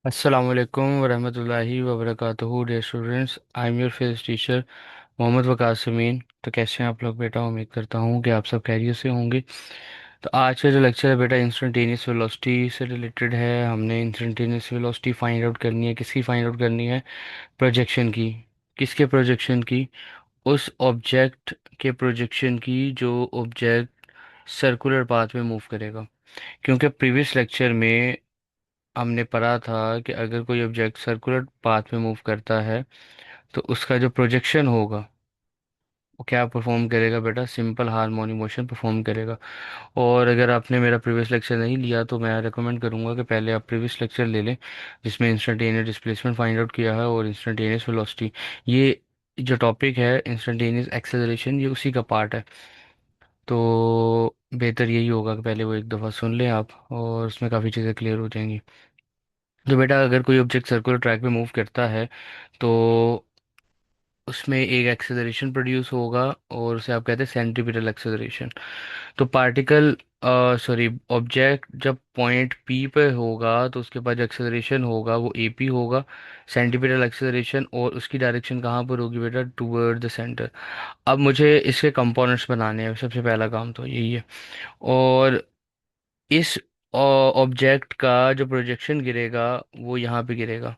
अस्सलाम वालेकुम वरहमतुल्लाहि वबरकातुहू dear students, I am your physics teacher Mohammad Waqas Amin. तो कैसे हैं आप लोग बेटा? उम्मीद करता हूँ कि आप सब खैरियत से होंगे। तो आज का जो लेक्चर है बेटा इंस्टेंटेनियस वेलोसिटी से रिलेटेड है। हमने इंस्टेंटेनियस वेलोसिटी फाइंड आउट करनी है। किसकी फाइंड आउट करनी है? प्रोजेक्शन की। किसके प्रोजेक्शन की? उस ऑब्जेक्ट के प्रोजेक्शन की जो ऑब्जेक्ट सर्कुलर पाथ में मूव करेगा। क्योंकि प्रीवियस लेक्चर में हमने पढ़ा था कि अगर कोई ऑब्जेक्ट सर्कुलर पाथ में मूव करता है तो उसका जो प्रोजेक्शन होगा वो क्या परफॉर्म करेगा बेटा? सिंपल हार्मोनिक मोशन परफॉर्म करेगा। और अगर आपने मेरा प्रीवियस लेक्चर नहीं लिया तो मैं रेकमेंड करूंगा कि पहले आप प्रीवियस लेक्चर ले लें, जिसमें इंस्टेंटेनियस डिस्प्लेसमेंट फाइंड आउट किया है और इंस्टेंटेनियस वेलोसिटी। ये जो टॉपिक है इंस्टेंटेनियस एक्सेलरेशन, ये उसी का पार्ट है। तो बेहतर यही होगा कि पहले वो एक दफ़ा सुन लें आप, और उसमें काफ़ी चीज़ें क्लियर हो जाएंगी। तो बेटा अगर कोई ऑब्जेक्ट सर्कुलर ट्रैक पे मूव करता है तो उसमें एक एक्सेलरेशन प्रोड्यूस होगा, और उसे आप कहते हैं सेंट्रीपिटल एक्सेलरेशन। तो पार्टिकल सॉरी ऑब्जेक्ट जब पॉइंट पी पे होगा तो उसके पास जो एक्सेलरेशन होगा वो एपी होगा, सेंट्रीपिटल एक्सेलरेशन। और उसकी डायरेक्शन कहाँ पर होगी बेटा? Toward the centre. अब मुझे इसके कंपोनेंट्स बनाने हैं, सबसे पहला काम तो यही है। और इस ऑब्जेक्ट का जो प्रोजेक्शन गिरेगा वो यहाँ पे गिरेगा।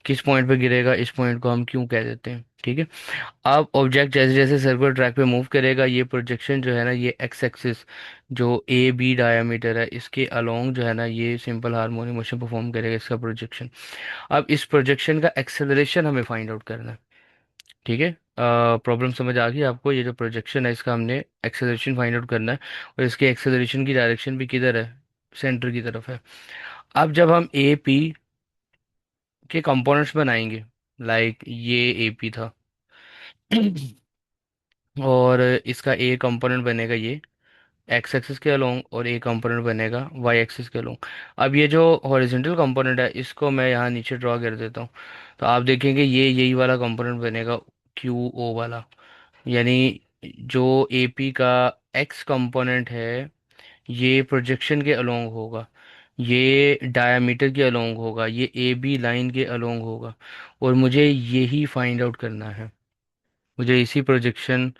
किस पॉइंट पे गिरेगा? इस पॉइंट को हम क्यों कह देते हैं, ठीक है। अब ऑब्जेक्ट जैसे जैसे सर्कुलर ट्रैक पे मूव करेगा, ये प्रोजेक्शन जो है ना, ये एक्स एक्सिस जो ए बी डायामीटर है इसके अलोंग जो है ना, ये सिंपल हार्मोनिक मोशन परफॉर्म करेगा इसका प्रोजेक्शन। अब इस प्रोजेक्शन का एक्सेलरेशन हमें फाइंड आउट करना है, ठीक है। प्रॉब्लम समझ आ गई आपको? ये जो प्रोजेक्शन है इसका हमने एक्सेलरेशन फाइंड आउट करना है, और इसके एक्सेलरेशन की डायरेक्शन भी किधर है? सेंटर की तरफ है। अब जब हम ए पी के कंपोनेंट्स बनाएंगे, लाइक ये ए पी था और इसका ए कंपोनेंट बनेगा ये एक्स एक्सिस के अलोंग, और ए कंपोनेंट बनेगा वाई एक्सिस के अलोंग। अब ये जो हॉरिजॉन्टल कंपोनेंट है इसको मैं यहाँ नीचे ड्रॉ कर देता हूँ। तो आप देखेंगे ये यही वाला कंपोनेंट बनेगा, क्यू ओ वाला। यानी जो एपी का एक्स कंपोनेंट है ये प्रोजेक्शन के अलोंग होगा, ये डायमीटर के अलोंग होगा, ये ए बी लाइन के अलोंग होगा। और मुझे यही फाइंड आउट करना है। मुझे इसी प्रोजेक्शन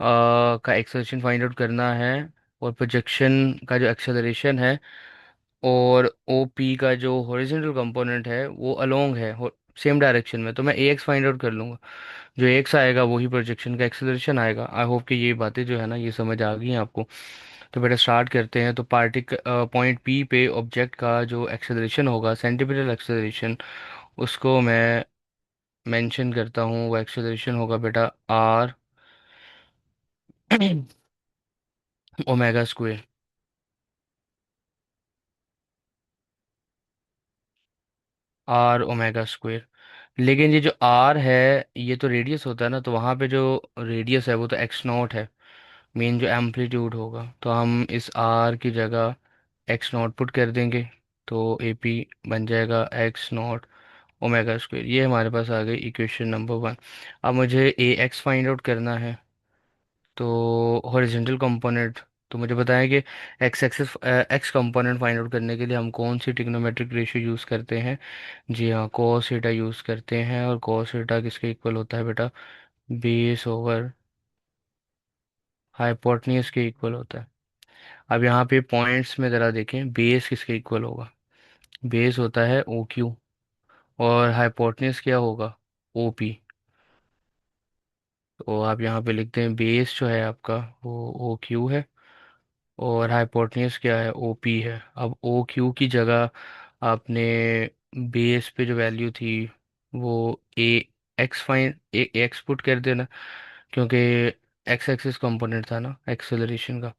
का एक्सेलरेशन फाइंड आउट करना है। और प्रोजेक्शन का जो एक्सेलरेशन है और ओ पी का जो हॉरिजॉन्टल कंपोनेंट है वो अलोंग है सेम डायरेक्शन में, तो मैं ए एक्स फाइंड आउट कर लूँगा। जो एक्स आएगा वही प्रोजेक्शन का एक्सेलरेशन आएगा। आई होप कि ये बातें जो है ना ये समझ आ गई हैं आपको। तो बेटा स्टार्ट करते हैं। तो पॉइंट पी पे ऑब्जेक्ट का जो एक्सेलरेशन होगा सेंटीमीटर एक्सेलरेशन, उसको मैं मेंशन करता हूँ। वो एक्सेलरेशन होगा बेटा R omega square. R omega square. लेकिन ये जो आर है ये तो रेडियस होता है ना, तो वहाँ पे जो रेडियस है वो तो एक्स नॉट है, मेन जो एम्पलीट्यूड होगा। तो हम इस आर की जगह एक्स नॉट पुट कर देंगे। तो ए पी बन जाएगा एक्स नॉट ओमेगा स्क्वायर। ये हमारे पास आ गई इक्वेशन नंबर वन। अब मुझे ए एक्स फाइंड आउट करना है। तो हॉरिजॉन्टल कंपोनेंट, तो मुझे बताएं कि x axis x component find out करने के लिए हम कौन सी ट्रिग्नोमेट्रिक रेशियो यूज़ करते हैं? जी हाँ, cos थीटा यूज़ करते हैं। और cos थीटा किसके इक्वल होता है बेटा? बेस ओवर हाइपोटेन्यूज के इक्वल होता है। अब यहाँ पे पॉइंट्स में ज़रा देखें, बेस किसके इक्वल होगा? बेस होता है ओ क्यू। और हाइपोटेन्यूज क्या होगा? O P. तो आप यहाँ पे लिखते हैं बेस जो है आपका वो ओ क्यू है, और हाइपोटेन्यूज क्या है? ओ पी है। अब ओ क्यू की जगह आपने बेस पे जो वैल्यू थी वो ए एक्स फाइन ए एक्स पुट कर देना, क्योंकि एक्स एक्सिस कंपोनेंट था ना एक्सेलरेशन का।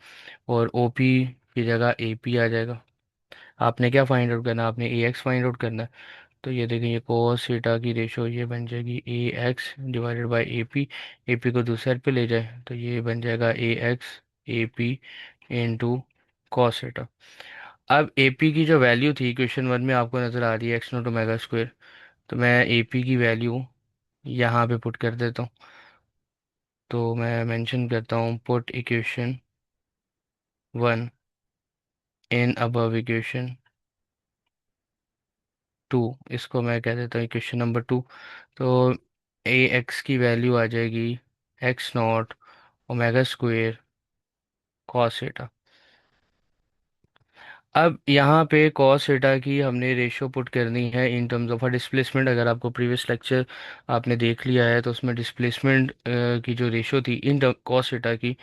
और ओ पी की जगह ए पी आ जाएगा। आपने क्या फाइंड आउट करना है? आपने ए एक्स फाइंड आउट करना है। तो ये देखें, ये कोस थीटा की रेशो ये बन जाएगी A X divided by A P को दूसरे साइड पे ले जाए तो ये बन जाएगा A X A P into cos theta. अब ए पी की जो वैल्यू थी क्वेश्चन वन में आपको नज़र आ रही है एक्स नोट ओमेगा स्क्वायर। तो मैं ए पी की वैल्यू यहाँ पे पुट कर देता हूँ। तो मैं मेंशन करता हूँ put equation one in above equation two, इसको मैं कह देता हूँ इक्वेशन नंबर टू। तो ए एक्स की वैल्यू आ जाएगी x not omega square cos theta. अब यहाँ पे कॉस थीटा की हमने रेशो पुट करनी है in terms of a displacement. अगर आपको प्रीवियस लेक्चर आपने देख लिया है तो उसमें डिस्प्लेसमेंट की जो रेशो थी इन कॉस थीटा की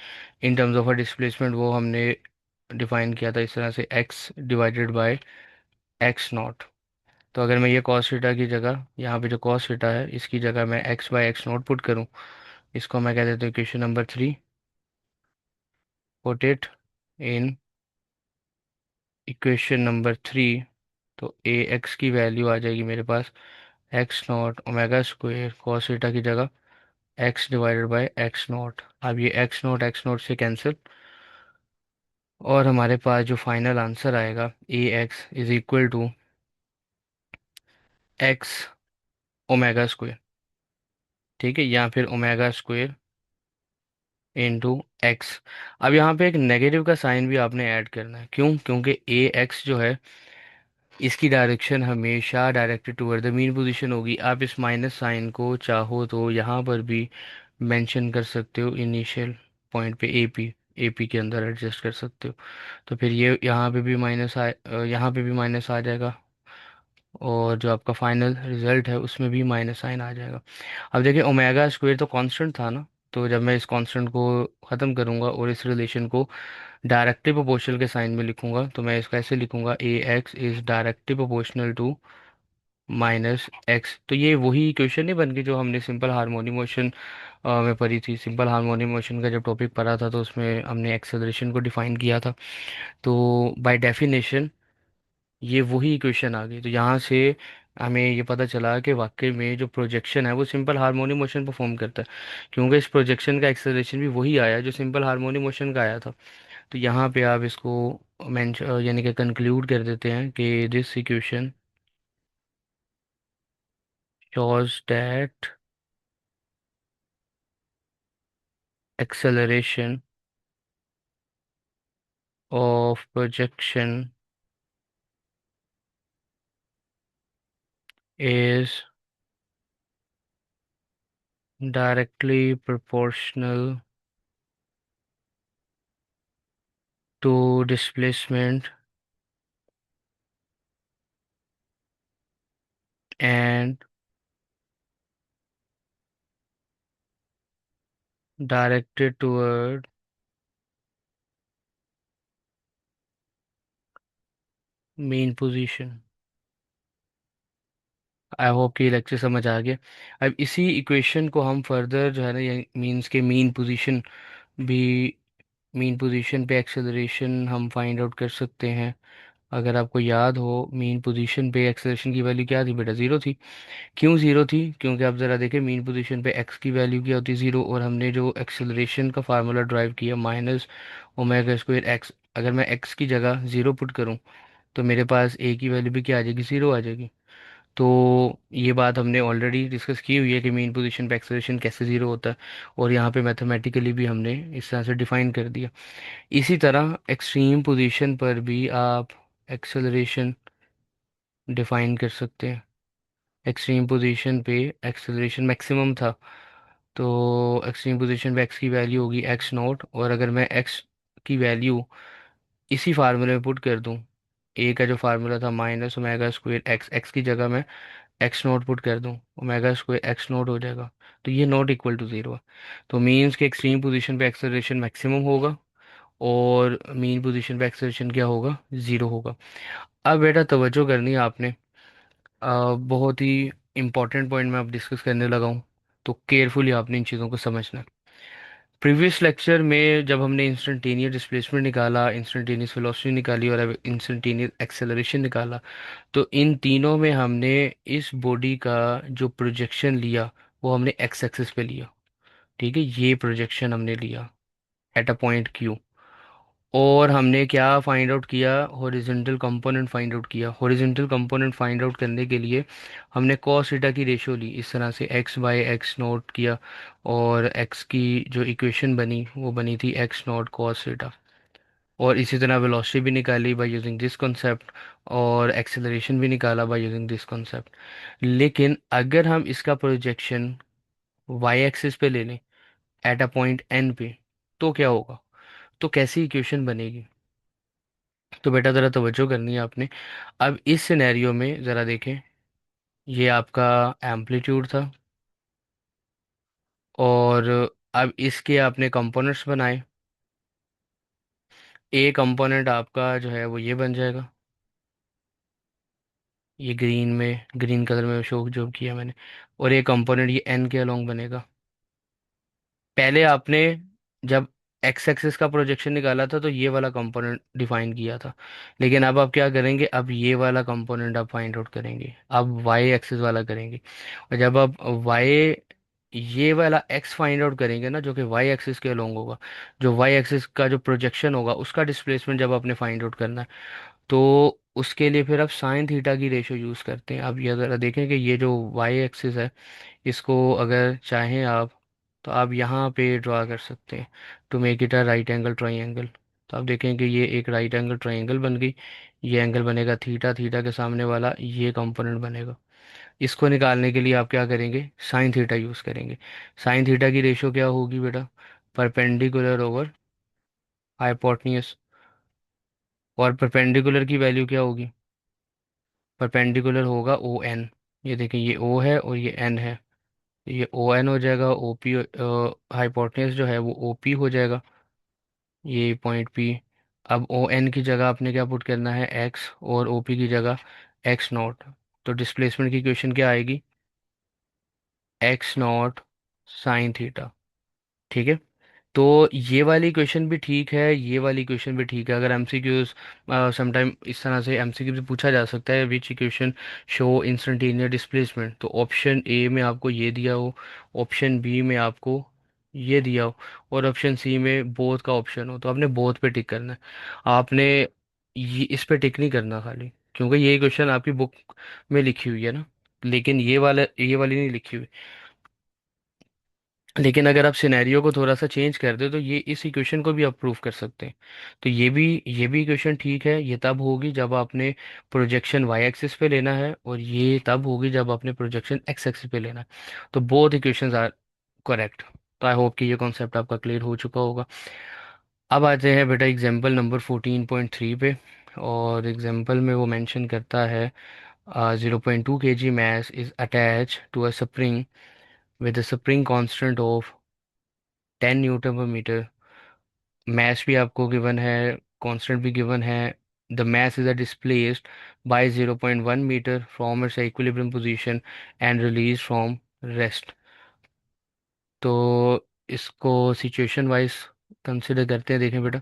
in terms of a displacement, वो हमने डिफाइन किया था इस तरह से x divided by X not. तो अगर मैं ये कॉस थीटा की जगह, यहाँ पे जो कॉस थीटा है इसकी जगह मैं X by X not put करूँ, इसको मैं कह देता हूँ equation number three. Put it in equation number three. तो ए एक्स की वैल्यू आ जाएगी मेरे पास X not omega square cos theta की जगह X divided by X not. अब ये एक्स नॉट से कैंसिल, और हमारे पास जो फाइनल आंसर आएगा A X is equal to X omega square. ठीक है, या फिर ओमेगा स्क्वेयर इंटू एक्स। अब यहाँ पे एक नेगेटिव का साइन भी आपने ऐड करना है, क्यों? क्योंकि ए एक्स जो है इसकी डायरेक्शन हमेशा directed toward the mean position होगी। आप इस माइनस साइन को चाहो तो यहाँ पर भी मेंशन कर सकते हो, इनिशियल पॉइंट पे एपी के अंदर एडजस्ट कर सकते हो। तो फिर ये यहाँ पे भी माइनस यहाँ पे भी माइनस आ जाएगा, और जो आपका फाइनल रिजल्ट है उसमें भी माइनस साइन आ जाएगा। अब देखिए ओमेगा स्क्वेयर तो कांस्टेंट था ना, तो जब मैं इस कांस्टेंट को ख़त्म करूंगा और इस रिलेशन को डायरेक्टली प्रोपोर्शनल के साइन में लिखूंगा, तो मैं इसको ऐसे लिखूंगा A X is directly proportional to minus X. तो ये वही इक्वेशन नहीं बन गई जो हमने सिंपल हार्मोनिक मोशन में पढ़ी थी। सिंपल हार्मोनिक मोशन का जब टॉपिक पढ़ा था तो उसमें हमने एक्सेलरेशन को डिफाइन किया था। तो बाय डेफिनेशन ये वही इक्वेशन आ गई। तो यहाँ से हमें ये पता चला कि वाकई में जो प्रोजेक्शन है वो सिंपल हार्मोनिक मोशन परफॉर्म करता है, क्योंकि इस प्रोजेक्शन का एक्सेलरेशन भी वही आया जो सिंपल हार्मोनिक मोशन का आया था। तो यहाँ पे आप इसको यानी कि कंक्लूड कर देते हैं कि this equation shows that acceleration of projection is directly proportional to displacement and directed toward mean position। I hope कि लेक्चर समझ आ गया। अब इसी इक्वेशन को हम फर्दर जो है ना, ये मीन्स के मीन पोजीशन भी, मीन पोजीशन पे एक्सेलरेशन हम फाइंड आउट कर सकते हैं। अगर आपको याद हो मीन पोजीशन पे एक्सेलरेशन की वैल्यू क्या थी बेटा? ज़ीरो थी। क्यों ज़ीरो थी? क्योंकि आप ज़रा देखें मीन पोजीशन पे एक्स की वैल्यू क्या होती है? ज़ीरो। और हमने जो एक्सेलरेशन का फार्मूला ड्राइव किया माइनस ओमेगा स्क्वायर एक्स, अगर मैं एक्स की जगह ज़ीरो पुट करूँ तो मेरे पास ए की वैल्यू भी क्या आ जाएगी? ज़ीरो आ जाएगी। तो ये बात हमने ऑलरेडी डिस्कस की हुई है कि मीन पोजीशन पे एक्सेलरेशन कैसे ज़ीरो होता है, और यहाँ पे मैथमेटिकली भी हमने इस तरह से डिफाइन कर दिया। इसी तरह एक्सट्रीम पोजीशन पर भी आप एक्सेलरेशन डिफाइन कर सकते हैं। एक्सट्रीम पोजीशन पे एक्सेलरेशन मैक्सिमम था, तो एक्सट्रीम पोजीशन पे एक्स की वैल्यू होगी एक्स नॉट, और अगर मैं एक्स की वैल्यू इसी फार्मूले में पुट कर दूं, ए का जो फार्मूला था minus omega square x, x की जगह मैं एक्स नोट पुट कर दूं, ओमेगा स्क्वायर एक्स नोट हो जाएगा। तो ये नॉट इक्वल टू ज़ीरो है। तो मीन्स के एक्सट्रीम पोजीशन पे एक्सेलरेशन मैक्सिमम होगा, और मीन पोजीशन पे एक्सेलरेशन क्या होगा? ज़ीरो होगा। अब बेटा तवज्जो करनी है आपने, बहुत ही इंपॉर्टेंट पॉइंट मैं अब डिस्कस करने लगा हूँ, तो केयरफुली आपने इन चीज़ों को समझना है। प्रीवियस लेक्चर में जब हमने इंस्टेंटेनियस डिस्प्लेसमेंट निकाला, इंस्टेंटेनियस वेलोसिटी निकाली, और अब इंस्टेंटेनियस एक्सेलरेशन निकाला, तो इन तीनों में हमने इस बॉडी का जो प्रोजेक्शन लिया वो हमने एक्स एक्सिस पे लिया। ठीक है, ये प्रोजेक्शन हमने लिया एट अ पॉइंट क्यू। और हमने क्या फाइंड आउट किया? हॉरिजॉन्टल कंपोनेंट फाइंड आउट किया। हॉरिजॉन्टल कंपोनेंट फाइंड आउट करने के लिए हमने कॉस थीटा की रेशो ली, इस तरह से एक्स बाय एक्स नोट किया, और एक्स की जो इक्वेशन बनी वो बनी थी एक्स नॉट कॉस थीटा। और इसी तरह वेलोसिटी भी निकाली बाय यूजिंग दिस कॉन्सेप्ट, और एक्सेलरेशन भी निकाला बाय यूजिंग दिस कॉन्सेप्ट। लेकिन अगर हम इसका प्रोजेक्शन वाई एक्सिस पे ले लें एट अ पॉइंट एन पे, तो क्या होगा, तो कैसी इक्वेशन बनेगी। तो बेटा ज़रा तवज्जो करनी है आपने। अब इस सिनेरियो में ज़रा देखें, ये आपका एम्पलीट्यूड था, और अब इसके आपने कंपोनेंट्स बनाए। ए कंपोनेंट आपका जो है वो ये बन जाएगा, ये ग्रीन में, ग्रीन कलर में शो जो किया मैंने। और ये कंपोनेंट ये एन के अलोंग बनेगा। पहले आपने जब एक्स एक्सिस का प्रोजेक्शन निकाला था तो ये वाला कंपोनेंट डिफाइन किया था, लेकिन अब आप क्या करेंगे, अब ये वाला कंपोनेंट आप फाइंड आउट करेंगे, अब वाई एक्सिस वाला करेंगे। और जब आप वाई ये वाला एक्स फाइंड आउट करेंगे ना, जो कि वाई एक्सिस के अलोंग होगा, जो वाई एक्सिस का जो प्रोजेक्शन होगा उसका डिस्प्लेसमेंट जब आपने फाइंड आउट करना है, तो उसके लिए फिर आप साइन थीटा की रेशो यूज़ करते हैं। अब ये ज़रा देखें कि ये जो वाई एक्सिस है, इसको अगर चाहें आप तो आप यहाँ पे ड्रा कर सकते हैं to make it a right angle triangle. तो आप देखें कि ये एक राइट एंगल ट्राइंगल बन गई। ये एंगल बनेगा थीटा, थीटा के सामने वाला ये कंपोनेंट बनेगा। इसको निकालने के लिए आप क्या करेंगे, साइन थीटा यूज़ करेंगे। साइन थीटा की रेशो क्या होगी बेटा, परपेंडिकुलर ओवर हाइपोटेन्यूज। और परपेंडिकुलर की वैल्यू क्या होगी, परपेंडिकुलर होगा ओ एन। ये देखें ये ओ है और ये एन है, ये ओ एन हो जाएगा। ओ पी हाइपोटेन्यूज जो है वो ओ पी हो जाएगा, ये पॉइंट पी। अब ओ एन की जगह आपने क्या पुट करना है, एक्स, और ओ पी की जगह एक्स नॉट। तो डिस्प्लेसमेंट की इक्वेशन क्या आएगी, एक्स नॉट साइन थीटा। ठीक है। तो ये वाली क्वेश्चन भी ठीक है, ये वाली क्वेश्चन भी ठीक है। अगर एमसीक्यूज समटाइम इस तरह से एमसीक्यू से पूछा जा सकता है, विच इक्वेशन शो इंस्टेंटेनियस डिस्प्लेसमेंट, तो ऑप्शन ए में आपको ये दिया हो, ऑप्शन बी में आपको ये दिया हो, और ऑप्शन सी में बोथ का ऑप्शन हो, तो आपने बोथ पे टिक करना है। आपने ये इस पे टिक नहीं करना खाली, क्योंकि ये क्वेश्चन आपकी बुक में लिखी हुई है ना, लेकिन ये वाली नहीं लिखी हुई। लेकिन अगर आप सिनेरियो को थोड़ा सा चेंज कर दे तो ये इस इक्वेशन को भी आप प्रूव कर सकते हैं। तो ये भी इक्वेशन ठीक है। ये तब होगी जब आपने प्रोजेक्शन वाई एक्सिस पे लेना है, और ये तब होगी जब आपने प्रोजेक्शन एक्स एक्सिस पे लेना है। तो बोथ इक्वेशंस आर करेक्ट। तो आई होप कि ये कॉन्सेप्ट आपका क्लियर हो चुका होगा। अब आते हैं बेटा एग्जांपल नंबर 14.3 पे। और एग्जांपल में वो मेंशन करता है 0.2 kg mass is attached to a spring with a spring constant of 10 Newton per meter। Math भी आपको गिवन है, कांस्टेंट भी गिवन है। The mass is displaced by 0.1 meter from its equilibrium position and released from rest। तो इसको situation wise consider करते हैं। देखें बेटा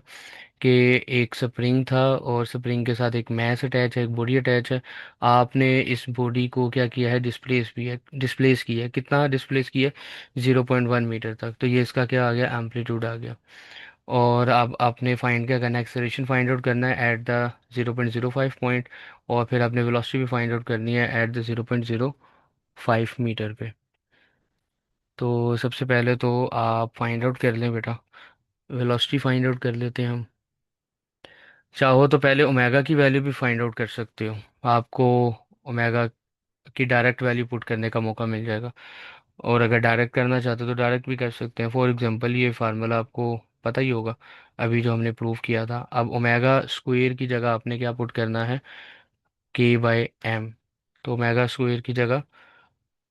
कि एक स्प्रिंग था, और स्प्रिंग के साथ एक मैस अटैच है, एक बॉडी अटैच है। आपने इस बॉडी को क्या किया है, डिस्प्लेस किया है। कितना डिस्प्लेस किया है, 0.1 मीटर तक। तो ये इसका क्या आ गया, एम्पलीट्यूड आ गया। और अब आपने फाइंड क्या करना है, एक्सेलरेशन फाइंड आउट करना है एट द 0.05 पॉइंट, और फिर आपने वेलोसिटी भी फाइंड आउट करनी है एट द 0.05 मीटर पे। तो सबसे पहले तो आप फाइंड आउट कर लें बेटा, वेलोसिटी फाइंड आउट कर लेते हैं हम। चाहो तो पहले ओमेगा की वैल्यू भी फाइंड आउट कर सकते हो, आपको ओमेगा की डायरेक्ट वैल्यू पुट करने का मौका मिल जाएगा। और अगर डायरेक्ट करना चाहते हो तो डायरेक्ट भी कर सकते हैं। फॉर एग्जांपल ये फार्मूला आपको पता ही होगा, अभी जो हमने प्रूव किया था। अब ओमेगा स्क्वायर की जगह आपने क्या पुट करना है, के बाय एम। तो ओमेगा स्क्वायर की जगह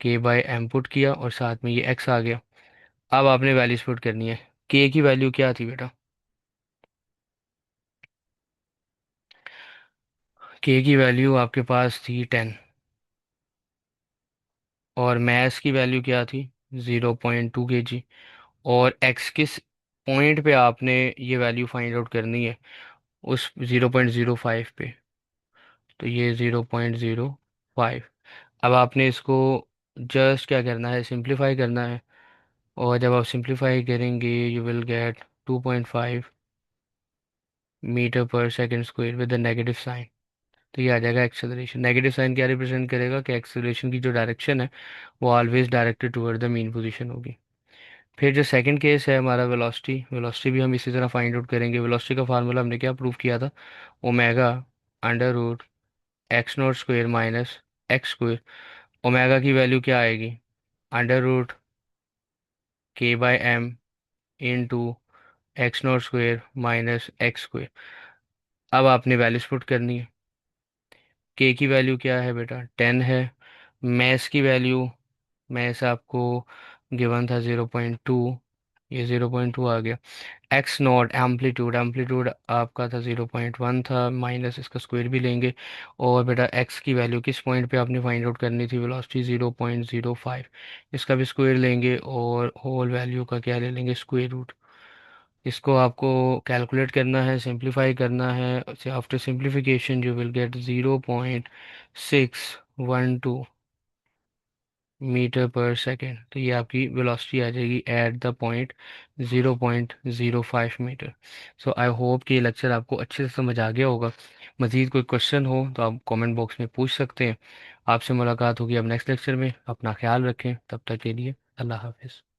के बाय एम पुट किया, और साथ में ये एक्स आ गया। अब आपने वैल्यूज पुट करनी है। के की वैल्यू क्या थी बेटा, के की वैल्यू आपके पास थी 10, और मैथ्स की वैल्यू क्या थी, 0.2 kg। और एक्स किस पॉइंट पे आपने ये वैल्यू फाइंड आउट करनी है, उस 0.05 पे। तो ये 0.05। अब आपने इसको जस्ट क्या करना है, सिंप्लीफाई करना है। और जब आप सिंप्लीफाई करेंगे you will get 2.5 metre per second square with the negative sign. तो ये आ जाएगा एक्सेलरेशन। नेगेटिव साइन क्या रिप्रेजेंट करेगा कि एक्सेलरेशन की जो डायरेक्शन है वो always directed toward the mean position होगी। फिर जो सेकंड केस है हमारा वेलोसिटी, वेलोसिटी भी हम इसी तरह फाइंड आउट करेंगे। वेलोसिटी का फार्मूला हमने क्या प्रूव किया था, omega under root X naught square minus X square. Omega की वैल्यू क्या आएगी, under root k by m into X naught square minus X square. अब आपने वैल्यूज पुट करनी है। के की वैल्यू क्या है बेटा, 10 है। मैस की वैल्यू, मैस आपको गिवन था 0.2, ये 0.2 आ गया। एक्स नॉट एम्पलीट्यूड, एम्पलीट्यूड आपका था 0.1 था, माइनस इसका स्क्वायर भी लेंगे। और बेटा एक्स की वैल्यू किस पॉइंट पे आपने फाइंड आउट करनी थी, वेलोसिटी 0.05, इसका भी स्क्वायर लेंगे और होल वैल्यू का क्या ले लेंगे, स्क्वायर रूट। इसको आपको कैलकुलेट करना है, सिंप्लीफाई करना है। After simplification you will get 0.612 metre per second. तो ये आपकी वेलोसिटी आ जाएगी at the point 0.05 metre. So I hope कि ये लेक्चर आपको अच्छे से समझ आ गया होगा। मज़ीद कोई क्वेश्चन हो तो आप कमेंट बॉक्स में पूछ सकते हैं। आपसे मुलाकात होगी अब नेक्स्ट लेक्चर में। अपना ख्याल रखें, तब तक के लिए अल्लाह हाफिज़।